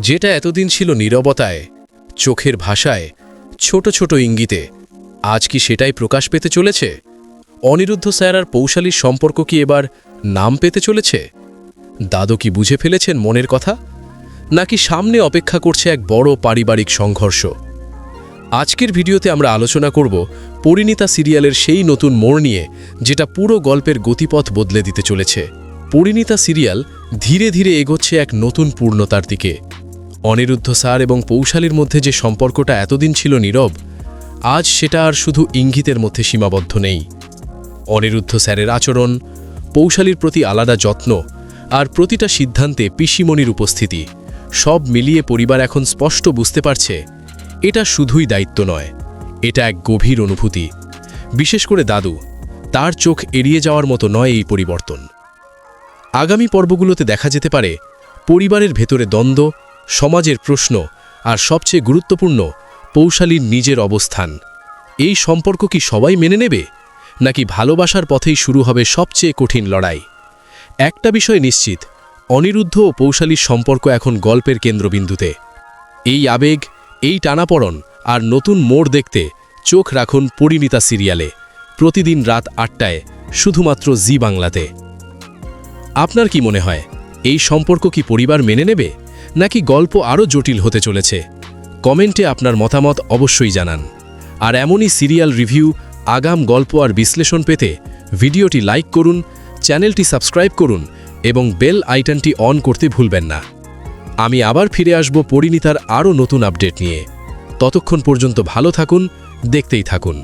যেটা এতদিন ছিল নীরবতায়, চোখের ভাষায়, ছোট ছোট ইঙ্গিতে, আজ কি সেটাই প্রকাশ পেতে চলেছে? অনিরুদ্ধ স্যার আর পৌশালীর সম্পর্ক কি এবার নাম পেতে চলেছে? দাদু কি বুঝে ফেলেছেন মনের কথা, নাকি সামনে অপেক্ষা করছে এক বড় পারিবারিক সংঘর্ষ? আজকের ভিডিওতে আমরা আলোচনা করব পরিণীতা সিরিয়ালের সেই নতুন মোড় নিয়ে, যেটা পুরো গল্পের গতিপথ বদলে দিতে চলেছে। পরিণীতা সিরিয়াল ধীরে ধীরে এগোচ্ছে এক নতুন পূর্ণতার দিকে। অনিরুদ্ধ স্যার এবং পৌশালীর মধ্যে যে সম্পর্কটা এতদিন ছিল নীরব, আজ সেটা আর শুধু ইঙ্গিতের মধ্যে সীমাবদ্ধ নেই। অনিরুদ্ধ স্যারের আচরণ, পৌশালীর প্রতি আলাদা যত্ন, আর প্রতিটা সিদ্ধান্তে পিসিমণির উপস্থিতি, সব মিলিয়ে পরিবার এখন স্পষ্ট বুঝতে পারছে এটা শুধুই দায়িত্ব নয়, এটা এক গভীর অনুভূতি। বিশেষ করে দাদু, তার চোখ এড়িয়ে যাওয়ার মতো নয় এই পরিবর্তন। আগামী পর্বগুলোতে দেখা যেতে পারে পরিবারের ভেতরে দ্বন্দ্ব, সমাজের প্রশ্ন, আর সবচেয়ে গুরুত্বপূর্ণ পৌশালীর নিজের অবস্থান। এই সম্পর্ক কি সবাই মেনে নেবে, নাকি ভালোবাসার পথেই শুরু হবে সবচেয়ে কঠিন লড়াই? একটা বিষয় নিশ্চিত, অনিরুদ্ধ ও পৌশালীর সম্পর্ক এখন গল্পের কেন্দ্রবিন্দুতে। এই আবেগ, এই টানাপড়ন আর নতুন মোড় দেখতে চোখ রাখুন পরিণীতা সিরিয়ালে, প্রতিদিন রাত ৮টায়, শুধুমাত্র জি বাংলাতে। আপনার কি মনে হয়, এই সম্পর্ক কি পরিবার মেনে নেবে, নাকি গল্প আরও জটিল হতে চলেছে? কমেন্টে আপনার মতামত অবশ্যই জানান। আর এমনই সিরিয়াল রিভিউ, আগাম গল্প আর বিশ্লেষণ পেতে ভিডিওটি লাইক করুন, চ্যানেলটি সাবস্ক্রাইব করুন এবং বেল আইকনটি অন করতে ভুলবেন না। আমি আবার ফিরে আসব পরিণীতার আরও নতুন আপডেট নিয়ে। ততক্ষণ পর্যন্ত ভালো থাকুন, দেখতেই থাকুন।